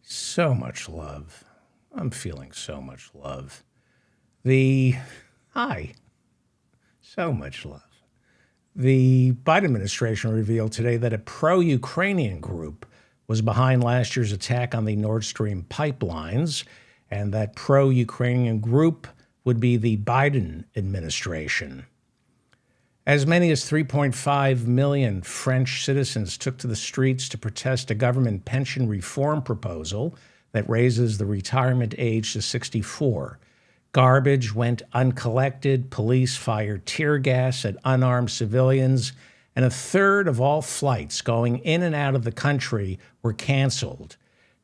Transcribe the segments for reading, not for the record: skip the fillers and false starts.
So much love. I'm feeling so much love. Hi, so much love. The Biden administration revealed today that a pro Ukrainian group was behind last year's attack on the Nord Stream pipelines, and that pro Ukrainian group would be the Biden administration. As many as 3.5 million French citizens took to the streets to protest a government pension reform proposal that raises the retirement age to 64. Garbage went uncollected, police fired tear gas at unarmed civilians, and a third of all flights going in and out of the country were canceled.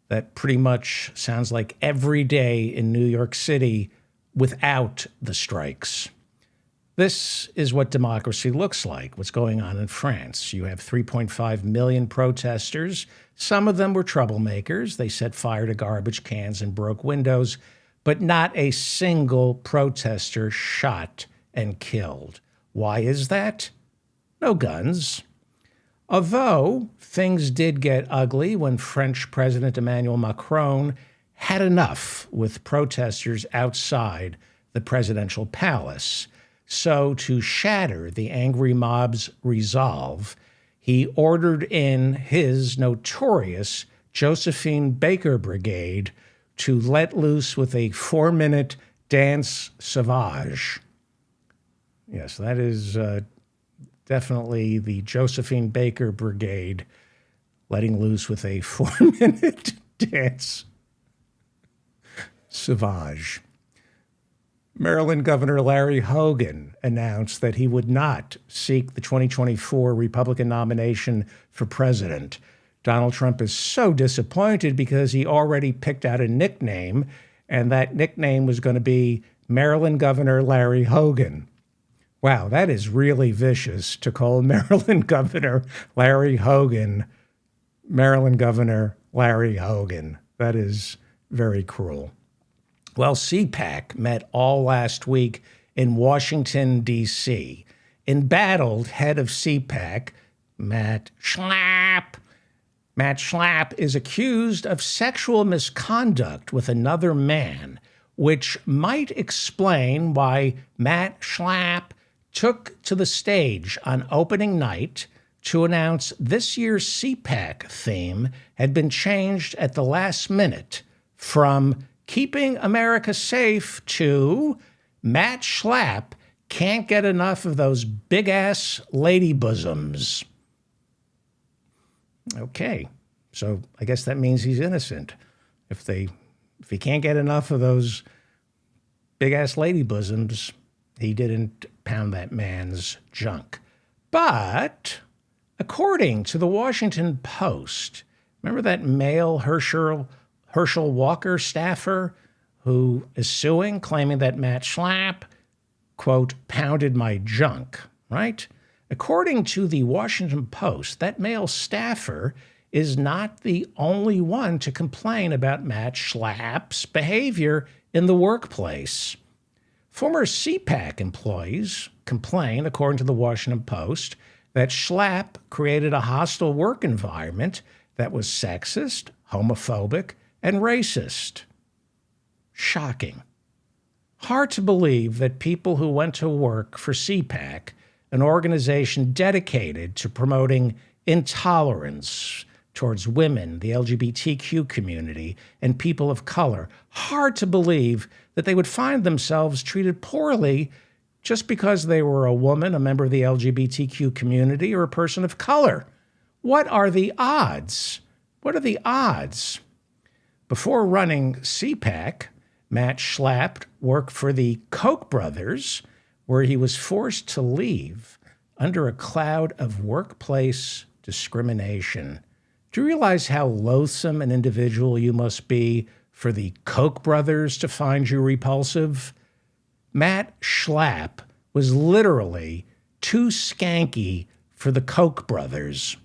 That pretty much sounds like every day in New York City without the strikes. This is what democracy looks like, what's going on in France. You have 3.5 million protesters. Some of them were troublemakers. They set fire to garbage cans and broke windows, but not a single protester shot and killed. Why is that? No guns. Although things did get ugly when French President Emmanuel Macron had enough with protesters outside the presidential palace. So, to shatter the angry mob's resolve, he ordered in his notorious Josephine Baker Brigade to let loose with a 4-minute dance sauvage. Yes, that is definitely the Josephine Baker Brigade letting loose with a 4-minute dance sauvage. Maryland Governor Larry Hogan announced that he would not seek the 2024 Republican nomination for president. Donald Trump is so disappointed because he already picked out a nickname, and that nickname was going to be Maryland Governor Larry Hogan. Wow, that is really vicious to call Maryland Governor Larry Hogan Maryland Governor Larry Hogan. That is very cruel. Well, CPAC met all last week in Washington, D.C. Embattled head of CPAC, Matt Schlapp. Matt Schlapp is accused of sexual misconduct with another man, which might explain why Matt Schlapp took to the stage on opening night to announce this year's CPAC theme had been changed at the last minute from Keeping America Safe to Matt Schlapp can't get enough of those big-ass lady bosoms. Okay, so I guess that means he's innocent. If he can't get enough of those big-ass lady bosoms, he didn't pound that man's junk. But according to the Washington Post, remember that male Herschel Walker staffer who is suing, claiming that Matt Schlapp, quote, pounded my junk, right? According to the Washington Post, that male staffer is not the only one to complain about Matt Schlapp's behavior in the workplace. Former CPAC employees complain, according to the Washington Post, that Schlapp created a hostile work environment that was sexist, homophobic, and racist. Shocking. Hard to believe that people who went to work for CPAC, an organization dedicated to promoting intolerance towards women, the LGBTQ community, and people of color, hard to believe that they would find themselves treated poorly just because they were a woman, a member of the LGBTQ community, or a person of color. What are the odds? What are the odds? Before running CPAC, Matt Schlapp worked for the Koch brothers, where he was forced to leave under a cloud of workplace discrimination. Do you realize how loathsome an individual you must be for the Koch brothers to find you repulsive? Matt Schlapp was literally too skanky for the Koch brothers.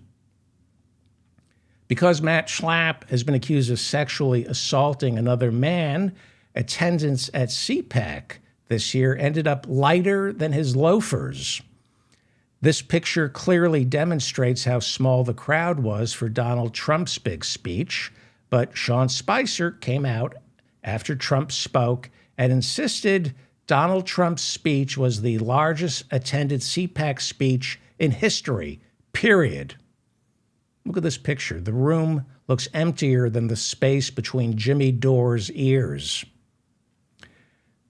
Because Matt Schlapp has been accused of sexually assaulting another man, attendance at CPAC this year ended up lighter than his loafers. This picture clearly demonstrates how small the crowd was for Donald Trump's big speech, But Sean Spicer came out after Trump spoke and insisted Donald Trump's speech was the largest attended CPAC speech in history, period. Look at this picture. The room looks emptier than the space between Jimmy Dore's ears.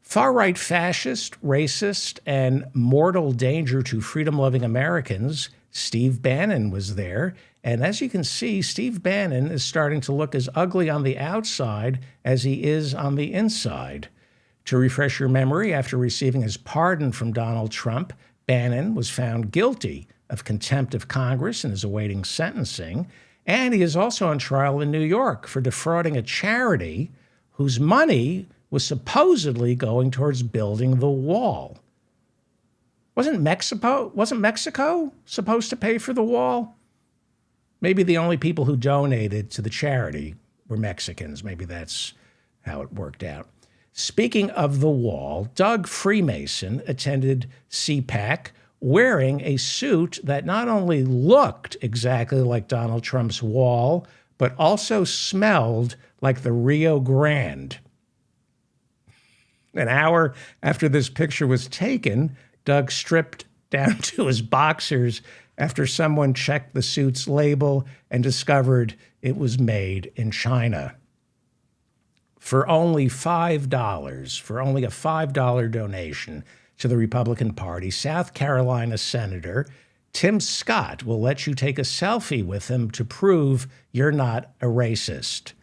Far-right fascist, racist, and mortal danger to freedom-loving Americans, Steve Bannon was there. And as you can see, Steve Bannon is starting to look as ugly on the outside as he is on the inside. To refresh your memory, after receiving his pardon from Donald Trump, Bannon was found guilty of contempt of Congress and is awaiting sentencing. And he is also on trial in New York for defrauding a charity whose money was supposedly going towards building the wall. Wasn't Mexico supposed to pay for the wall? Maybe the only people who donated to the charity were Mexicans. Maybe that's how it worked out. Speaking of the wall, Doug Freemason attended CPAC wearing a suit that not only looked exactly like Donald Trump's wall, but also smelled like the Rio Grande. An hour after this picture was taken, Doug stripped down to his boxers after someone checked the suit's label and discovered it was made in China. For only $5, for only a $5 donation to the Republican Party, South Carolina Senator Tim Scott will let you take a selfie with him to prove you're not a racist.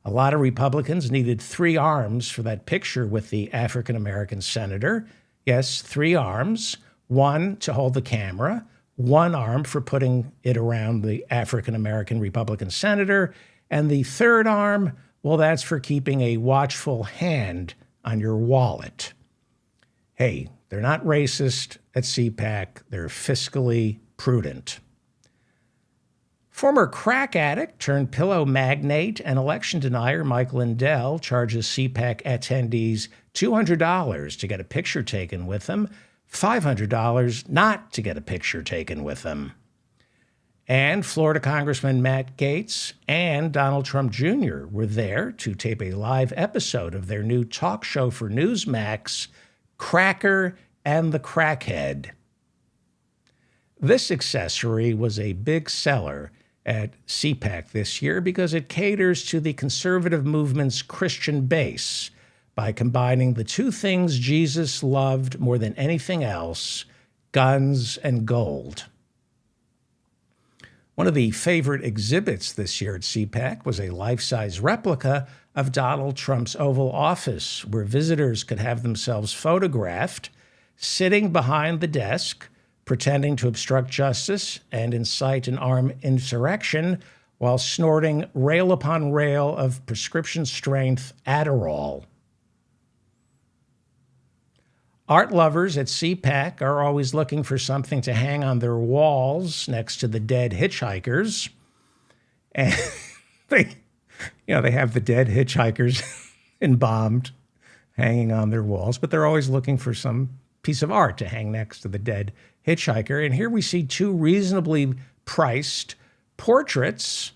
A lot of Republicans needed 3 arms for that picture with the African-American senator. Yes, 3 arms, 1 to hold the camera, 1 arm for putting it around the African-American Republican senator, and the 3rd arm, well, that's for keeping a watchful hand on your wallet. Hey, they're not racist at CPAC. They're fiscally prudent. Former crack addict turned pillow magnate and election denier Mike Lindell charges CPAC attendees $200 to get a picture taken with him, $500 not to get a picture taken with him. And Florida Congressman Matt Gaetz and Donald Trump Jr. were there to tape a live episode of their new talk show for Newsmax, Cracker and the Crackhead. This accessory was a big seller at CPAC this year because it caters to the conservative movement's Christian base by combining the 2 things Jesus loved more than anything else, guns and gold. One of the favorite exhibits this year at CPAC was a life-size replica of Donald Trump's Oval Office, where visitors could have themselves photographed sitting behind the desk, pretending to obstruct justice and incite an armed insurrection while snorting rail upon rail of prescription-strength Adderall. Art lovers at CPAC are always looking for something to hang on their walls next to the dead hitchhikers. And they have the dead hitchhikers embalmed hanging on their walls, but they're always looking for some piece of art to hang next to the dead hitchhiker. And here we see 2 reasonably priced portraits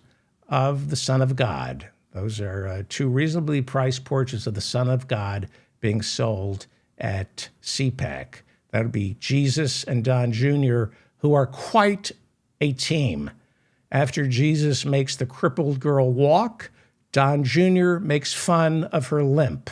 of the Son of God. Those are 2 reasonably priced portraits of the Son of God being sold at CPAC. That would be Jesus and Don Jr., who are quite a team. After Jesus makes the crippled girl walk, Don Jr. makes fun of her limp.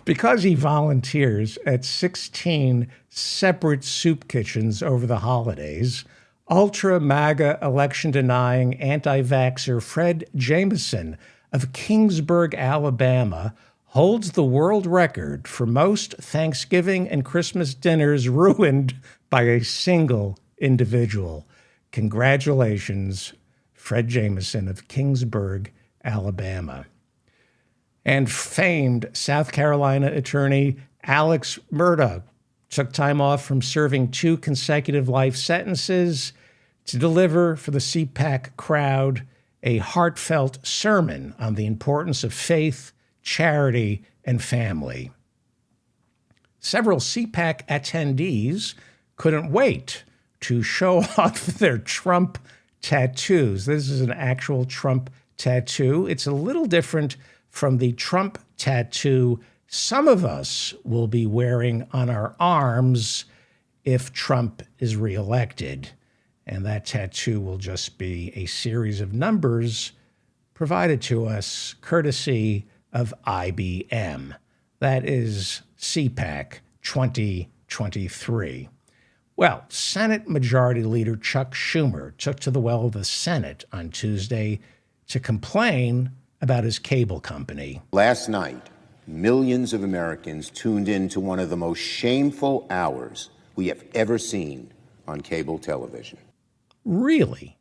Because he volunteers at 16 separate soup kitchens over the holidays, ultra-MAGA election-denying anti-vaxxer Fred Jameson of Kingsburg, Alabama, holds the world record for most Thanksgiving and Christmas dinners ruined by a single individual. Congratulations, Fred Jameson of Kingsburg, Alabama. And famed South Carolina attorney Alex Murdaugh took time off from serving 2 consecutive life sentences to deliver for the CPAC crowd a heartfelt sermon on the importance of faith, charity, and family. Several CPAC attendees couldn't wait to show off their Trump tattoos. This is an actual Trump tattoo. It's a little different from the Trump tattoo some of us will be wearing on our arms if Trump is reelected. And that tattoo will just be a series of numbers provided to us courtesy of IBM. That is CPAC 2023. Well, Senate Majority Leader Chuck Schumer took to the well of the Senate on Tuesday to complain about his cable company. Last night, millions of Americans tuned in to one of the most shameful hours we have ever seen on cable television. Really?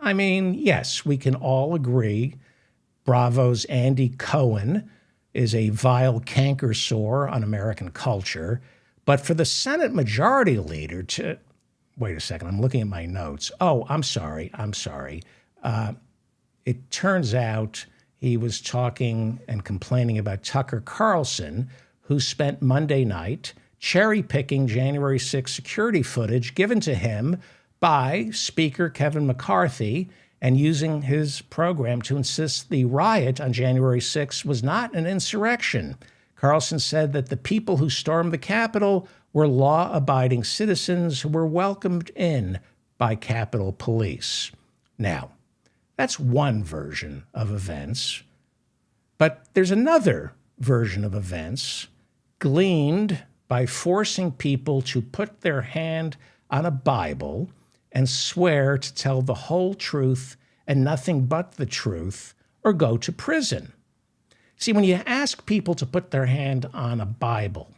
I mean, yes, we can all agree Bravo's Andy Cohen is a vile canker sore on American culture. But for the Senate Majority Leader to, wait a second, I'm looking at my notes. Oh, I'm sorry. It turns out he was talking and complaining about Tucker Carlson, who spent Monday night cherry-picking January 6 security footage given to him by Speaker Kevin McCarthy and using his program to insist the riot on January 6 was not an insurrection. Carlson said that the people who stormed the Capitol were law-abiding citizens who were welcomed in by Capitol Police. Now, that's one version of events, but there's another version of events gleaned by forcing people to put their hand on a Bible and swear to tell the whole truth and nothing but the truth, or go to prison. See, when you ask people to put their hand on a Bible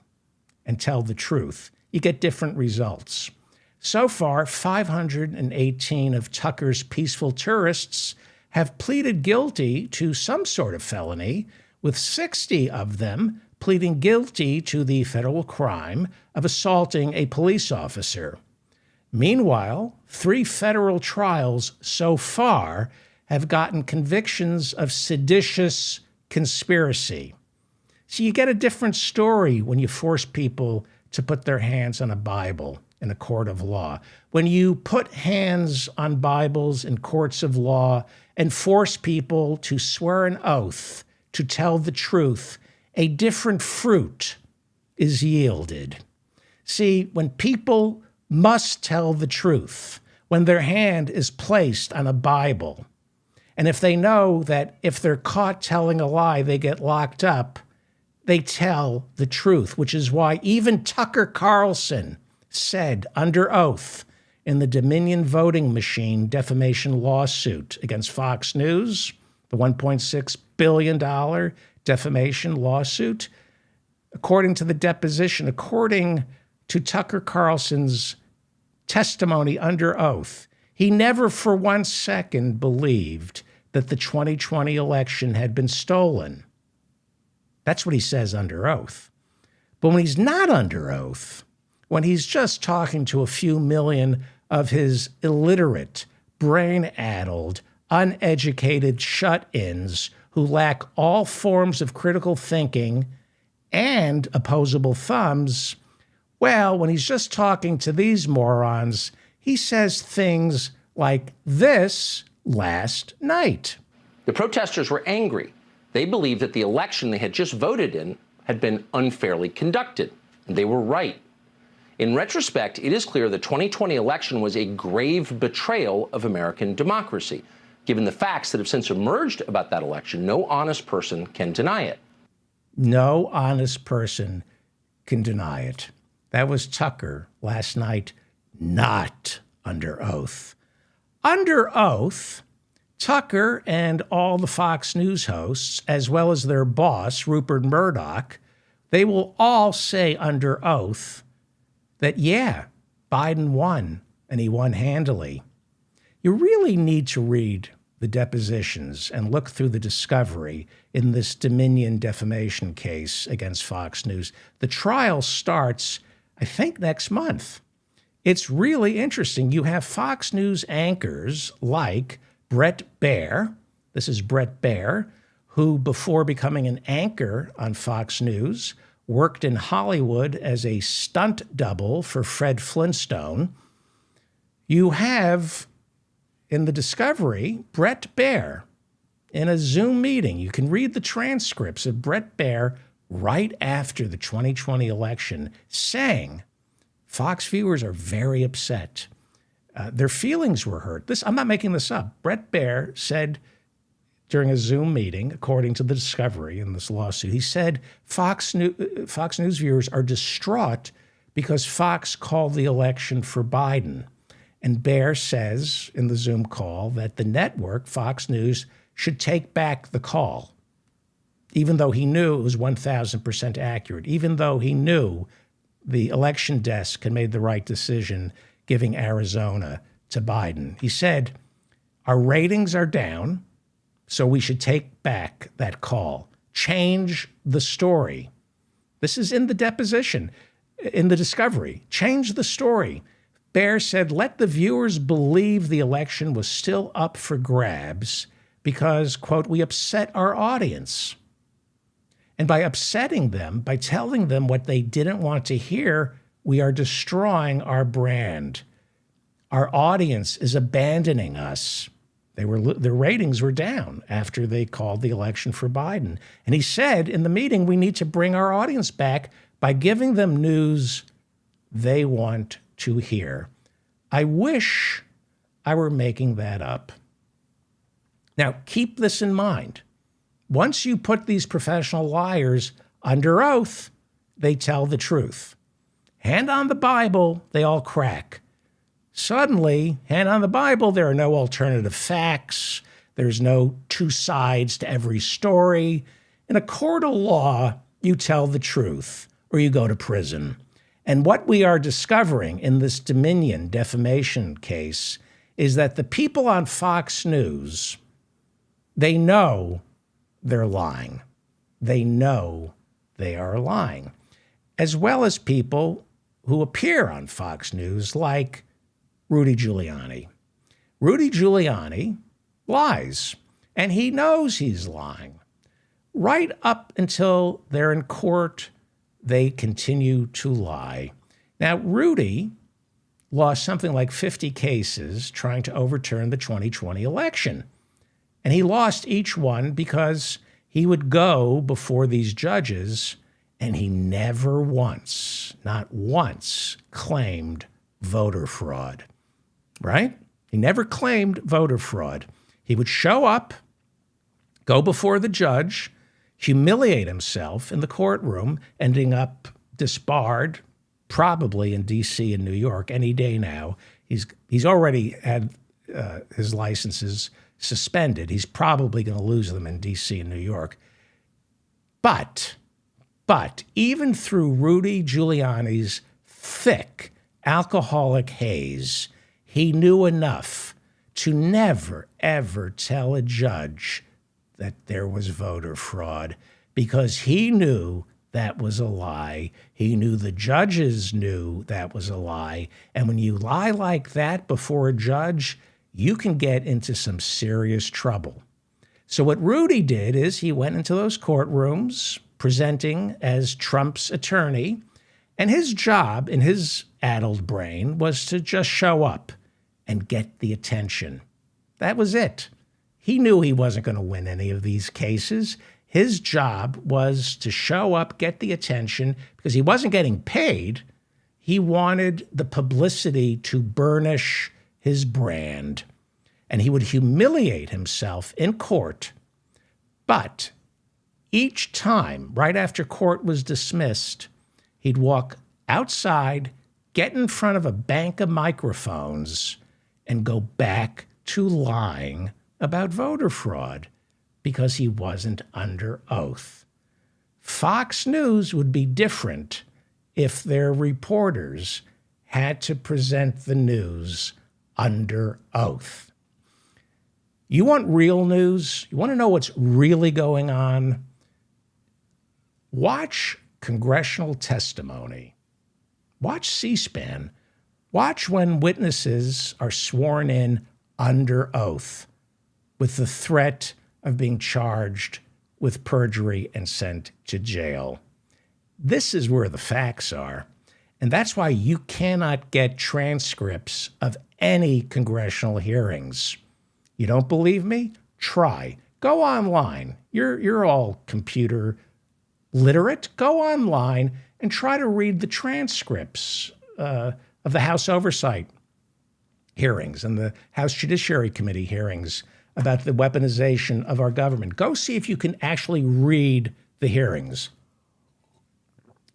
and tell the truth, you get different results. So far, 518 of Tucker's peaceful tourists have pleaded guilty to some sort of felony, with 60 of them pleading guilty to the federal crime of assaulting a police officer. Meanwhile, 3 federal trials so far have gotten convictions of seditious conspiracy. So you get a different story when you force people to put their hands on a Bible in a court of law. When you put hands on Bibles in courts of law and force people to swear an oath to tell the truth, a different fruit is yielded. See, when people must tell the truth, when their hand is placed on a Bible, and if they know that if they're caught telling a lie, they get locked up, they tell the truth, which is why even Tucker Carlson said under oath in the Dominion voting machine defamation lawsuit against Fox News, the $1.6 billion defamation lawsuit, according to the deposition, according to Tucker Carlson's testimony under oath, he never for 1 second believed that the 2020 election had been stolen. That's what he says under oath. But when he's not under oath, when he's just talking to a few million of his illiterate, brain-addled, uneducated shut-ins who lack all forms of critical thinking and opposable thumbs, well, when he's just talking to these morons, he says things like this last night. The protesters were angry. They believed that the election they had just voted in had been unfairly conducted, and they were right. In retrospect, it is clear the 2020 election was a grave betrayal of American democracy. Given the facts that have since emerged about that election, no honest person can deny it. No honest person can deny it. That was Tucker last night, not under oath. Under oath, Tucker and all the Fox News hosts, as well as their boss, Rupert Murdoch, they will all say under oath that, yeah, Biden won, and he won handily. You really need to read the depositions and look through the discovery in this Dominion defamation case against Fox News. The trial starts, I think, next month. It's really interesting. You have Fox News anchors like Bret Baier. This is Bret Baier, who before becoming an anchor on Fox News, worked in Hollywood as a stunt double for Fred Flintstone. You have in the discovery, Brett Baer, in a Zoom meeting, you can read the transcripts of Brett Baer right after the 2020 election saying Fox viewers are very upset. Their feelings were hurt. I'm not making this up. Brett Baer said during a Zoom meeting, according to the discovery in this lawsuit, he said Fox News viewers are distraught because Fox called the election for Biden. And Baer says in the Zoom call that the network, Fox News, should take back the call, even though he knew it was 1,000% accurate, even though he knew the election desk had made the right decision giving Arizona to Biden. He said, our ratings are down, so we should take back that call. Change the story. This is in the deposition, in the discovery. Change the story. Baer said, let the viewers believe the election was still up for grabs because, quote, we upset our audience. And by upsetting them, by telling them what they didn't want to hear, we are destroying our brand. Our audience is abandoning us. Their ratings were down after they called the election for Biden. And he said in the meeting, we need to bring our audience back by giving them news they want to hear. I wish I were making that up. Now, keep this in mind. Once you put these professional liars under oath, they tell the truth. Hand on the Bible, they all crack. Suddenly, hand on the Bible, there are no alternative facts. There's no two sides to every story. In a court of law, you tell the truth or you go to prison. And what we are discovering in this Dominion defamation case is that the people on Fox News, they know they're lying. They know they are lying, as well as people who appear on Fox News like Rudy Giuliani. Rudy Giuliani lies, and he knows he's lying. Right up until they're in court, they continue to lie. Now, Rudy lost something like 50 cases trying to overturn the 2020 election. And he lost each one because he would go before these judges and he never once, not once, claimed voter fraud, right? He never claimed voter fraud. He would show up, go before the judge, humiliate himself in the courtroom, ending up disbarred, probably in D.C. and New York any day now. He's already had his licenses suspended. He's probably going to lose them in D.C. and New York. But even through Rudy Giuliani's thick alcoholic haze, he knew enough to never, ever tell a judge that there was voter fraud because he knew that was a lie. He knew the judges knew that was a lie. And when you lie like that before a judge, you can get into some serious trouble. So what Rudy did is he went into those courtrooms presenting as Trump's attorney, and his job in his addled brain was to just show up and get the attention. That was it. He knew he wasn't going to win any of these cases. His job was to show up, get the attention, because he wasn't getting paid. He wanted the publicity to burnish his brand, and he would humiliate himself in court. But each time, right after court was dismissed, he'd walk outside, get in front of a bank of microphones, and go back to lying about voter fraud because he wasn't under oath. Fox News would be different if their reporters had to present the news under oath. You want real news? You want to know what's really going on? Watch congressional testimony. Watch C-SPAN. Watch when witnesses are sworn in under oath with the threat of being charged with perjury and sent to jail. This is where the facts are. And that's why you cannot get transcripts of any congressional hearings. You don't believe me? Try. Go online. You're all computer literate. Go online and try to read the transcripts of the House Oversight hearings and the House Judiciary Committee hearings about the weaponization of our government. Go see if you can actually read the hearings.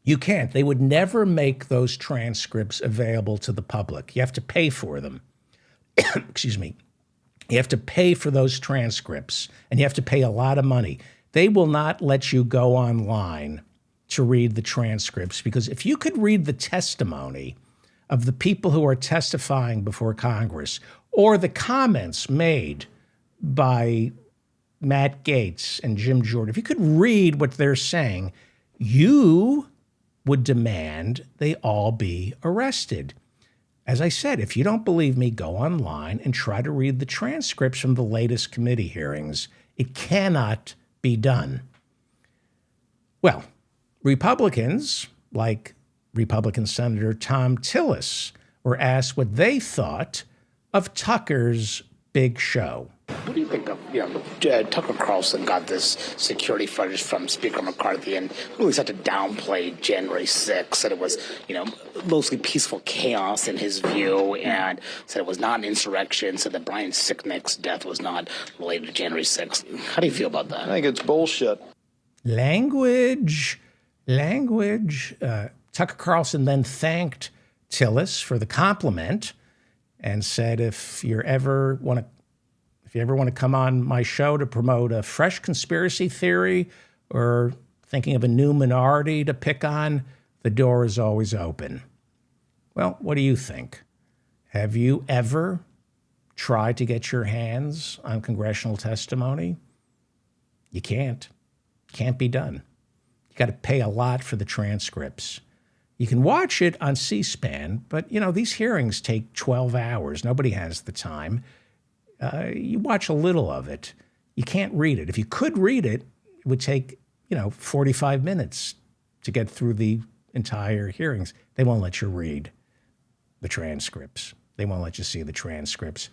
You can't. They would never make those transcripts available to the public. You have to pay for them. Excuse me. You have to pay for those transcripts, and you have to pay a lot of money. They will not let you go online to read the transcripts, because if you could read the testimony of the people who are testifying before Congress, or the comments made by Matt Gaetz and Jim Jordan, if you could read what they're saying, you would demand they all be arrested. As I said, if you don't believe me, go online and try to read the transcripts from the latest committee hearings. It cannot be done. Well, Republicans, like Republican Senator Thom Tillis, were asked what they thought of Tucker's big show. What do you think of, Tucker Carlson got this security footage from Speaker McCarthy and really started to downplay January 6th, said it was, mostly peaceful chaos in his view, and said it was not an insurrection, said that Brian Sicknick's death was not related to January 6th. How do you feel about that? I think it's bullshit. Language. Tucker Carlson then thanked Tillis for the compliment and said, if you ever want to come on my show to promote a fresh conspiracy theory or thinking of a new minority to pick on, the door is always open. Well, what do you think? Have you ever tried to get your hands on congressional testimony? You can't. Can't be done. You got to pay a lot for the transcripts. You can watch it on C-SPAN, but, these hearings take 12 hours. Nobody has the time. You watch a little of it. You can't read it. If you could read it, it would take, 45 minutes to get through the entire hearings. They won't let you read the transcripts. They won't let you see the transcripts.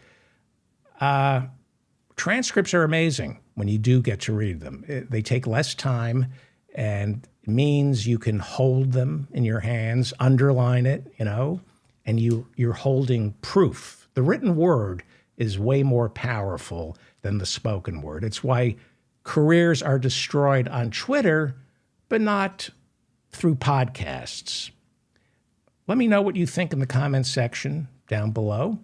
Transcripts are amazing when you do get to read them. They take less time, and it means you can hold them in your hands, underline it, and you're holding proof. The written word is way more powerful than the spoken word. It's why careers are destroyed on Twitter, but not through podcasts. Let me know what you think in the comments section down below.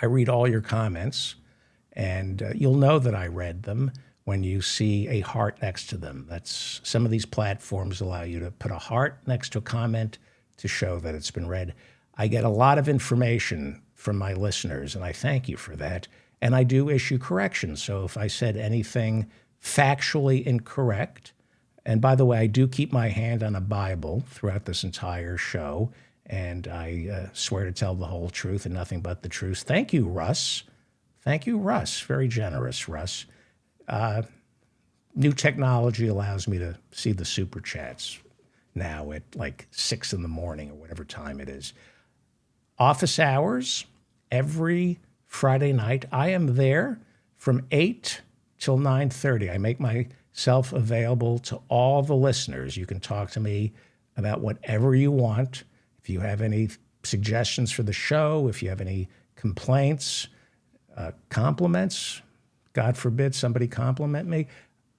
I read all your comments, and you'll know that I read them when you see a heart next to them. That's some of these platforms allow you to put a heart next to a comment to show that it's been read. I get a lot of information from my listeners, and I thank you for that. And I do issue corrections. So if I said anything factually incorrect, and by the way, I do keep my hand on a Bible throughout this entire show, and I swear to tell the whole truth and nothing but the truth. Thank you, Russ. Thank you, Russ. Very generous, Russ. New technology allows me to see the super chats now at like 6 in the morning or whatever time it is. Office hours every Friday night. I am there from 8 till 9:30. I make myself available to all the listeners. You can talk to me about whatever you want. If you have any suggestions for the show, if you have any complaints, compliments, God forbid somebody compliment me,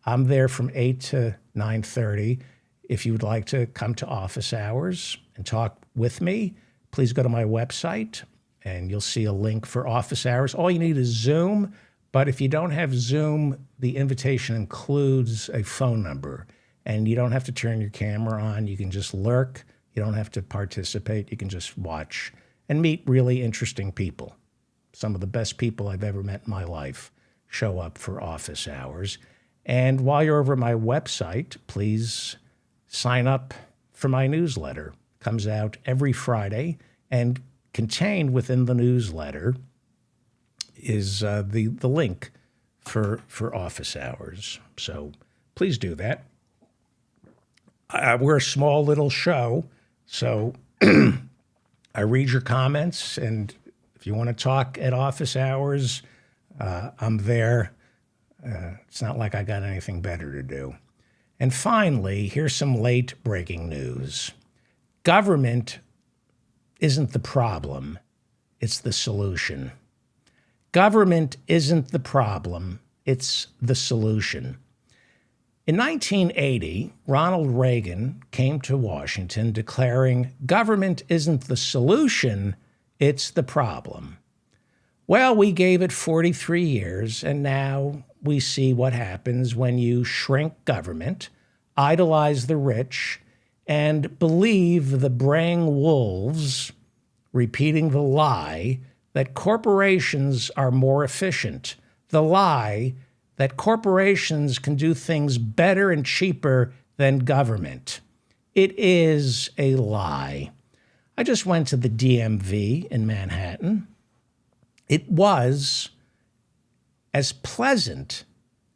I'm there from 8 to 9:30. If you would like to come to office hours and talk with me, please go to my website and you'll see a link for office hours. All you need is Zoom, but if you don't have Zoom, the invitation includes a phone number, and you don't have to turn your camera on. You can just lurk. You don't have to participate. You can just watch and meet really interesting people. Some of the best people I've ever met in my life show up for office hours. And while you're over at my website, please sign up for my newsletter. It comes out every Friday, and contained within the newsletter is the link for office hours. So please do that. We're a small little show, so I read your comments, and If you want to talk at office hours, I'm there. It's not like I got anything better to do. And finally, here's some late breaking news. Government isn't the problem, it's the solution. Government isn't the problem, it's the solution. In 1980, Ronald Reagan came to Washington declaring, government isn't the solution, it's the problem. Well, we gave it 43 years, and now we see what happens when you shrink government, idolize the rich, and believe the braying wolves repeating the lie that corporations are more efficient, the lie that corporations can do things better and cheaper than government. It is a lie. I just went to the DMV in Manhattan. It was as pleasant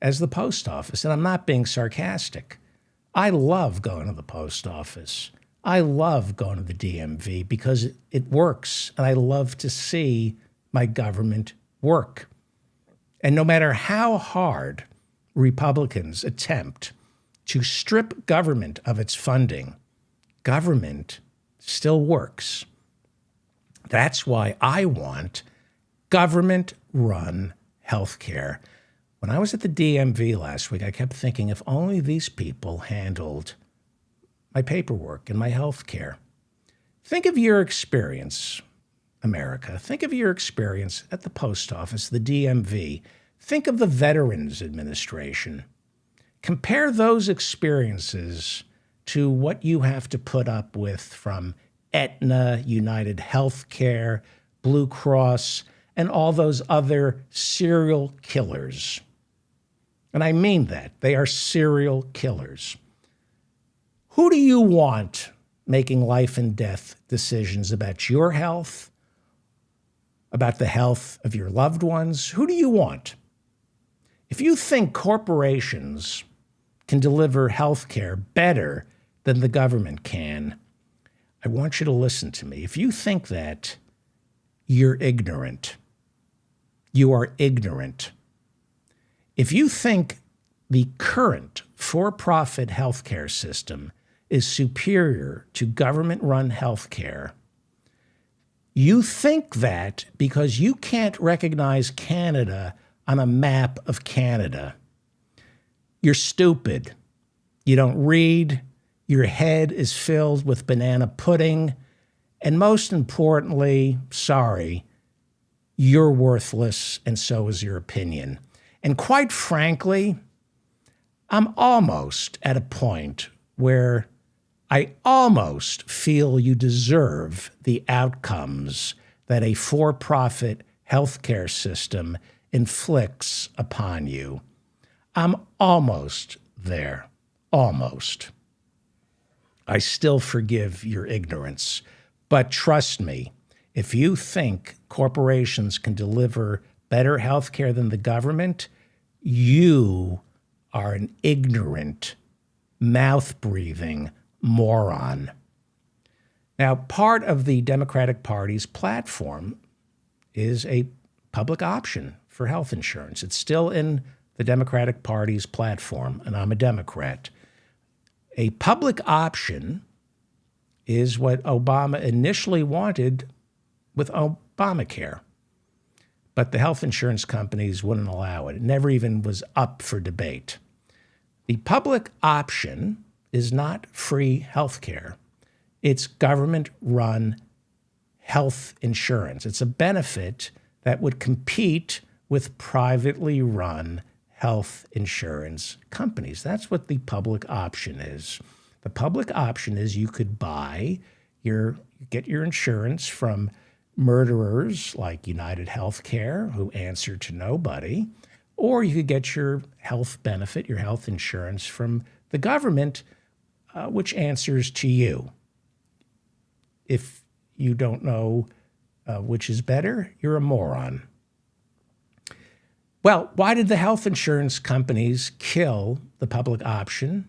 as the post office, and I'm not being sarcastic. I love going to the post office. I love going to the DMV because it works, and I love to see my government work. And no matter how hard Republicans attempt to strip government of its funding, government still works. That's why I want government-run healthcare. When I was at the DMV last week, I kept thinking, if only these people handled my paperwork and my health care. Think of your experience, America. Think of your experience at the post office, the DMV. Think of the Veterans Administration. Compare those experiences to what you have to put up with from Aetna, United Healthcare, Blue Cross, and all those other serial killers. And I mean that. They are serial killers. Who do you want making life and death decisions about your health, about the health of your loved ones? Who do you want? If you think corporations can deliver health care better than the government can, I want you to listen to me. If you think that, you're ignorant. You are ignorant. If you think the current for-profit healthcare system is superior to government-run healthcare, you think that because you can't recognize Canada on a map of Canada. You're stupid. You don't read. Your head is filled with banana pudding. And most importantly, sorry, you're worthless, and so is your opinion. And quite frankly, I'm almost at a point where I almost feel you deserve the outcomes that a for-profit healthcare system inflicts upon you. I'm almost there. Almost. I still forgive your ignorance. But trust me, if you think corporations can deliver better health care than the government, you are an ignorant, mouth-breathing moron. Now, part of the Democratic Party's platform is a public option for health insurance. It's still in the Democratic Party's platform, and I'm a Democrat. A public option is what Obama initially wanted with Obamacare. But the health insurance companies wouldn't allow it. It never even was up for debate. The public option is not free health care. It's government-run health insurance. It's a benefit that would compete with privately run health insurance companies. That's what the public option is. The public option is you could get your insurance from murderers like United Healthcare, who answer to nobody, or you could get your health benefit, your health insurance from the government, which answers to you. If you don't know which is better, you're a moron. Well, why did the health insurance companies kill the public option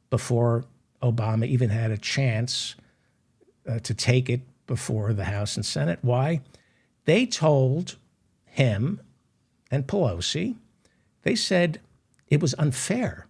before Obama even had a chance to take it before the House and Senate? Why? They told him and Pelosi, they said it was unfair.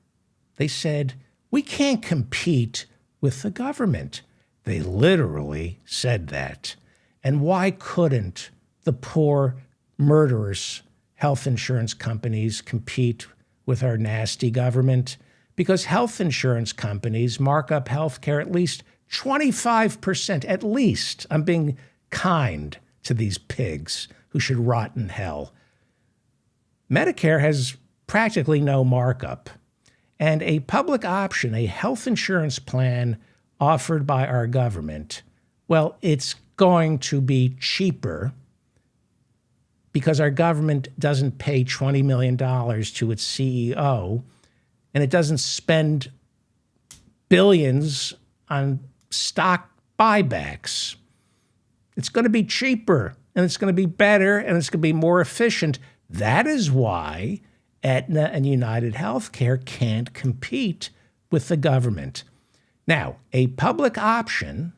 They said, we can't compete with the government. They literally said that. And why couldn't the poor, murderous health insurance companies compete with our nasty government? Because health insurance companies mark up health care at least 25%, at least. I'm being kind to these pigs who should rot in hell. Medicare has practically no markup. And a public option, a health insurance plan offered by our government, well, it's going to be cheaper because our government doesn't pay $20 million to its CEO, and it doesn't spend billions on stock buybacks. It's going to be cheaper, and it's going to be better, and it's going to be more efficient. That is why Aetna and United Healthcare can't compete with the government. Now, a public option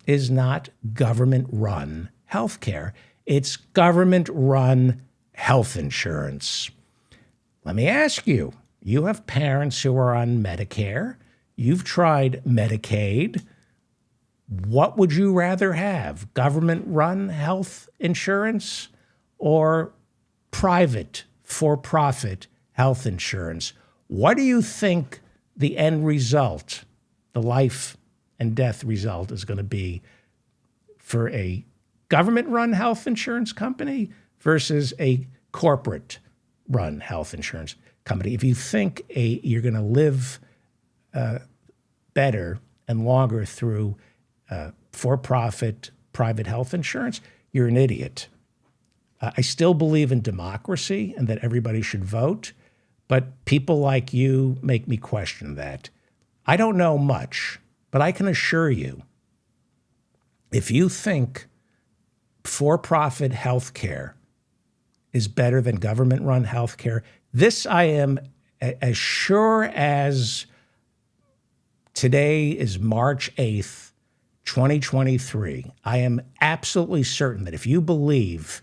is not government-run healthcare. It's government-run health insurance. Let me ask you, you have parents who are on Medicare. You've tried Medicaid. What would you rather have, government-run health insurance or private, for-profit health insurance? What do you think the end result, the life and death result, is going to be for a government-run health insurance company versus a corporate-run health insurance company? If you think you're going to live better and longer through for-profit private health insurance, you're an idiot. I still believe in democracy and that everybody should vote, but people like you make me question that. I don't know much, but I can assure you, if you think for-profit health care is better than government-run health care, this I am as sure as today is March 8th, 2023. I am absolutely certain that if you believe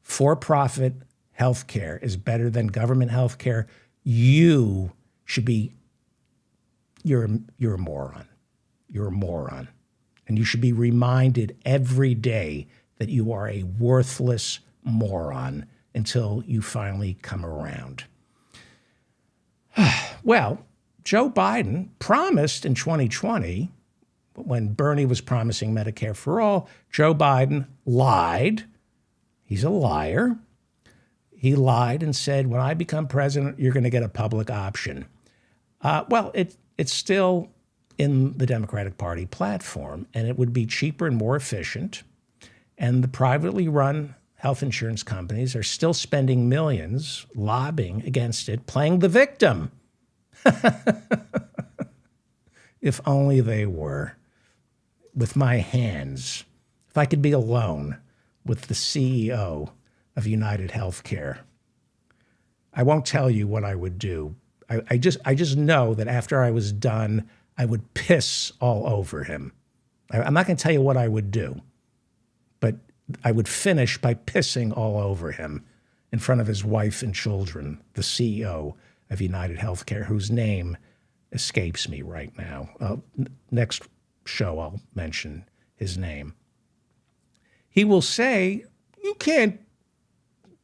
for-profit health care is better than government health care, you should be, you're a moron. You're a moron. And you should be reminded every day that you are a worthless moron until you finally come around. Well, Joe Biden promised in 2020, when Bernie was promising Medicare for all, Joe Biden lied. He's a liar. He lied and said, when I become president, you're going to get a public option. Well, it's still in the Democratic Party platform, and it would be cheaper and more efficient. And the privately run health insurance companies are still spending millions lobbying against it, playing the victim. If only they were. With my hands. If I could be alone with the CEO of United Healthcare, I won't tell you what I would do. I just know that after I was done, I would piss all over him. I'm not going to tell you what I would do, but I would finish by pissing all over him in front of his wife and children, the CEO of United Healthcare, whose name escapes me right now. Next show, I'll mention his name. He will say, you can't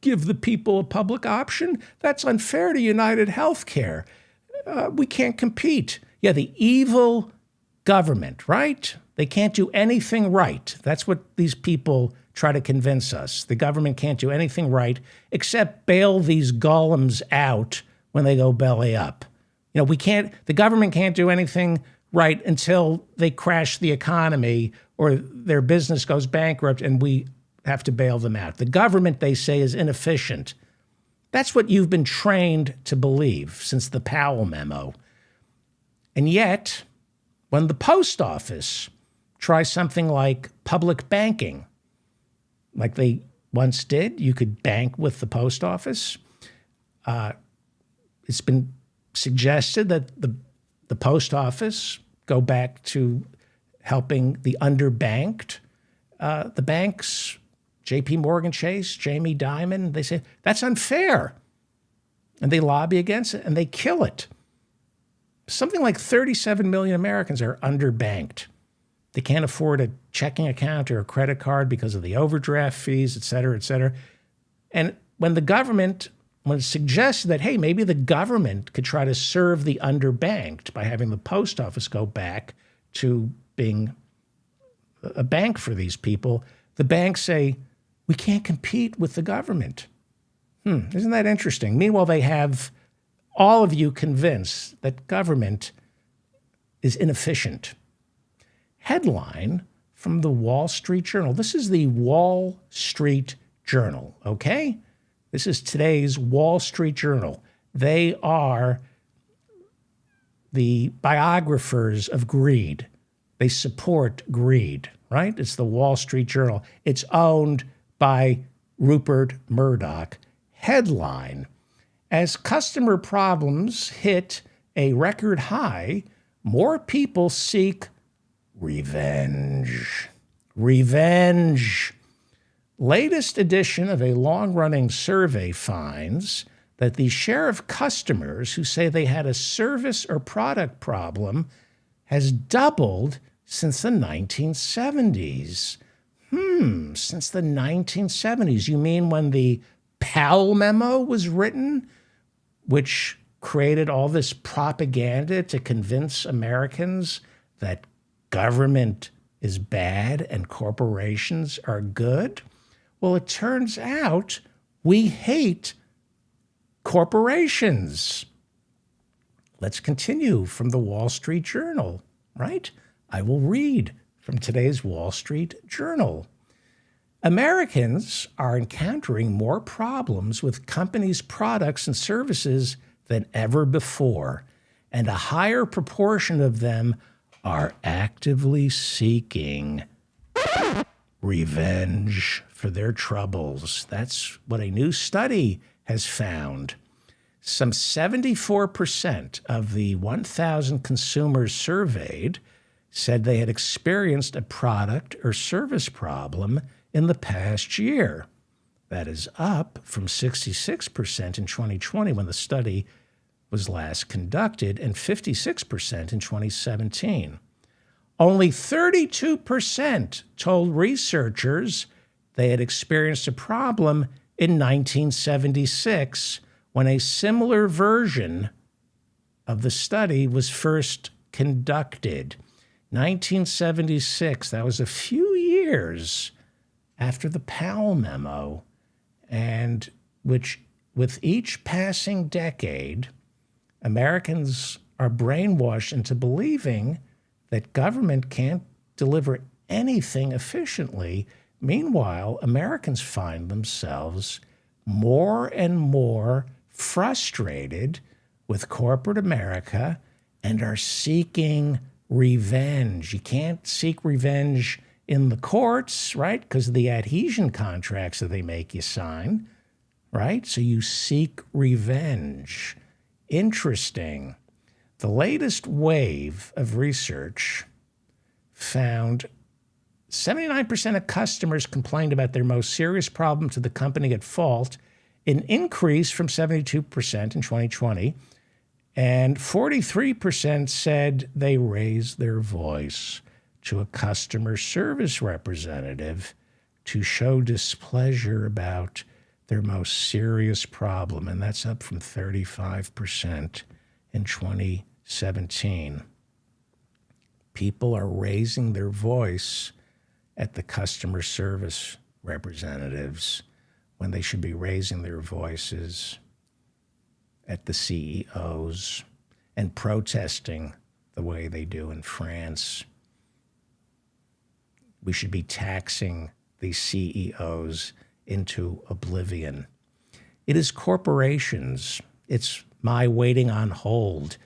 give the people a public option. That's unfair to United Healthcare. We can't compete. Yeah, the evil government, right? They can't do anything right. That's what these people try to convince us. The government can't do anything right except bail these golems out when they go belly up. You know, the government can't do anything right until they crash the economy or their business goes bankrupt and we have to bail them out. The government, they say, is inefficient. That's what you've been trained to believe since the Powell memo. And yet, when the post office tries something like public banking, like they once did, you could bank with the post office. It's been suggested that the post office go back to helping the underbanked. The banks JP Morgan Chase, Jamie Dimon, they say that's unfair. And they lobby against it and they kill it. Something like 37 million Americans are underbanked. They can't afford a checking account or a credit card because of the overdraft fees, et cetera, et cetera. And when it suggested that, hey, maybe the government could try to serve the underbanked by having the post office go back to being a bank for these people, the banks say, we can't compete with the government. Isn't that interesting? Meanwhile, they have all of you convinced that government is inefficient. Headline from the Wall Street Journal. This is the Wall Street Journal, okay? This is today's Wall Street Journal. They are the biographers of greed. They support greed, right? It's the Wall Street Journal. It's owned by Rupert Murdoch. Headline: as customer problems hit a record high, more people seek revenge. Revenge. Latest edition of a long-running survey finds that the share of customers who say they had a service or product problem has doubled since the 1970s. Since the 1970s. You mean when the Powell memo was written, which created all this propaganda to convince Americans that government is bad and corporations are good? Well, it turns out we hate corporations. Let's continue from the Wall Street Journal, right? I will read from today's Wall Street Journal. Americans are encountering more problems with companies' products and services than ever before, and a higher proportion of them are actively seeking revenge for their troubles. That's what a new study has found. Some 74% of the 1,000 consumers surveyed said they had experienced a product or service problem in the past year. That is up from 66% in 2020 when the study was last conducted and 56% in 2017. Only 32% told researchers they had experienced a problem in 1976 when a similar version of the study was first conducted. 1976, that was a few years after the Powell memo, and which with each passing decade, Americans are brainwashed into believing that government can't deliver anything efficiently. Meanwhile, Americans find themselves more and more frustrated with corporate America and are seeking revenge. You can't seek revenge in the courts, right? Because of the adhesion contracts that they make you sign, right? So you seek revenge. Interesting. The latest wave of research found 79% of customers complained about their most serious problem to the company at fault, an increase from 72% in 2020. And 43% said they raised their voice to a customer service representative to show displeasure about their most serious problem. And that's up from 35% in 2017. People are raising their voice at the customer service representatives when they should be raising their voices at the CEOs and protesting the way they do in France. We should be taxing these CEOs into oblivion. It is corporations. It's my waiting on hold.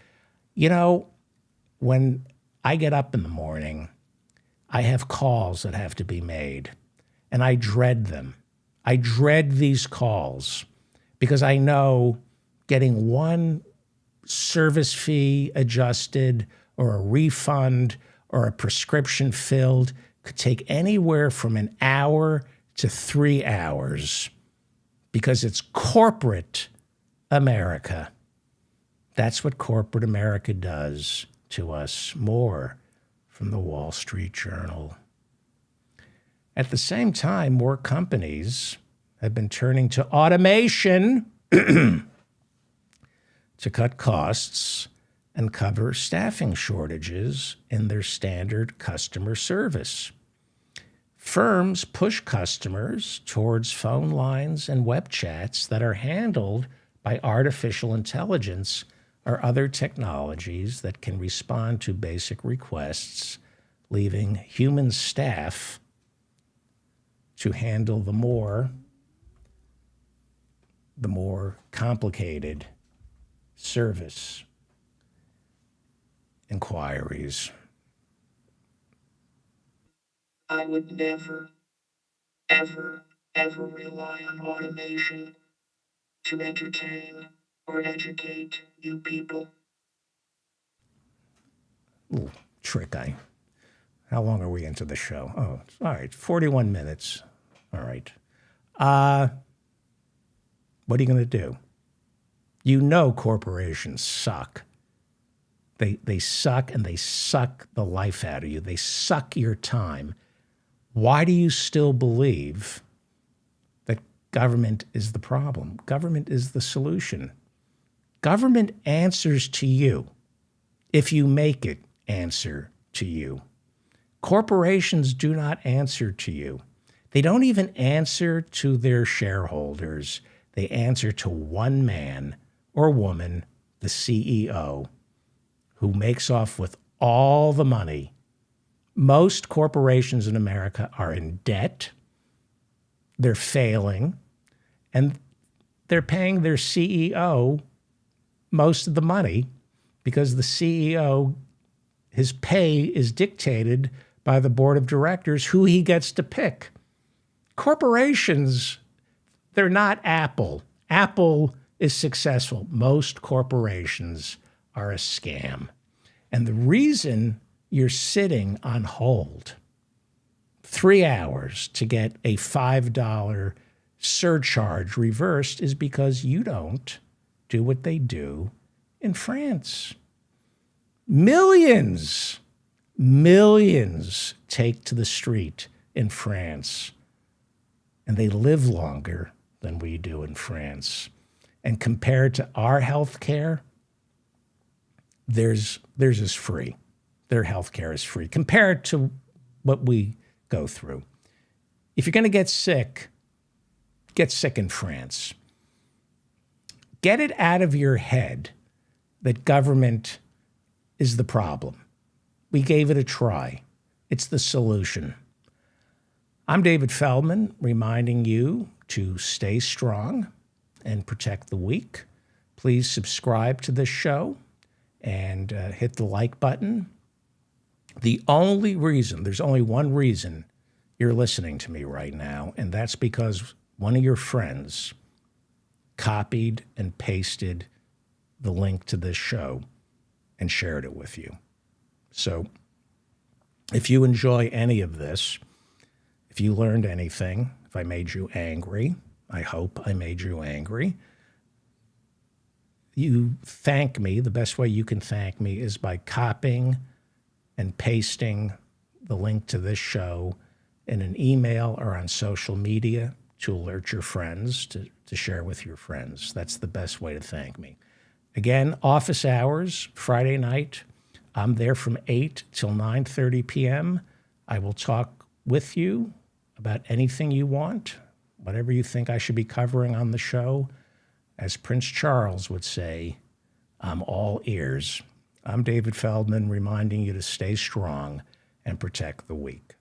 You know, when I get up in the morning, I have calls that have to be made, and I dread them. I dread these calls because I know getting one service fee adjusted or a refund or a prescription filled could take anywhere from an hour to 3 hours because it's corporate America. That's what corporate America does to us. More from the Wall Street Journal. At the same time, more companies have been turning to automation to cut costs and cover staffing shortages in their standard customer service. Firms push customers towards phone lines and web chats that are handled by artificial intelligence or other technologies that can respond to basic requests, leaving human staff to handle the more complicated service inquiries. I would never, ever, ever rely on automation to entertain or educate you people. Ooh, trick eye. How long are we into the show? Oh, all right, 41 minutes. All right. What are you going to do? You know corporations suck. They suck, and they suck the life out of you. They suck your time. Why do you still believe that government is the problem? Government is the solution. Government answers to you if you make it answer to you. Corporations do not answer to you. They don't even answer to their shareholders. They answer to one man or woman, the CEO, who makes off with all the money. Most corporations in America are in debt. They're failing, and they're paying their CEO most of the money because the CEO, his pay is dictated by the board of directors who he gets to pick. Corporations, they're not Apple. Apple is successful. Most corporations are a scam. And the reason you're sitting on hold 3 hours to get a $5 surcharge reversed is because you don't do what they do in France. Millions take to the street in France, and they live longer than we do in France. And compared to our health care, theirs is free. Their health care is free compared to what we go through. If you're going to get sick in France. Get it out of your head that government is the problem. We gave it a try. It's the solution. I'm David Feldman, reminding you to stay strong and protect the weak. Please subscribe to this show and hit the like button. There's only one reason you're listening to me right now, and that's because one of your friends copied and pasted the link to this show and shared it with you. So if you enjoy any of this, if you learned anything, if I made you angry, I hope I made you angry, you thank me. The best way you can thank me is by copying and pasting the link to this show in an email or on social media to alert your friends, to share with your friends. That's the best way to thank me. Again, office hours, Friday night. I'm there from 8 till 9:30 p.m. I will talk with you about anything you want, whatever you think I should be covering on the show. As Prince Charles would say, I'm all ears. I'm David Feldman, reminding you to stay strong and protect the weak.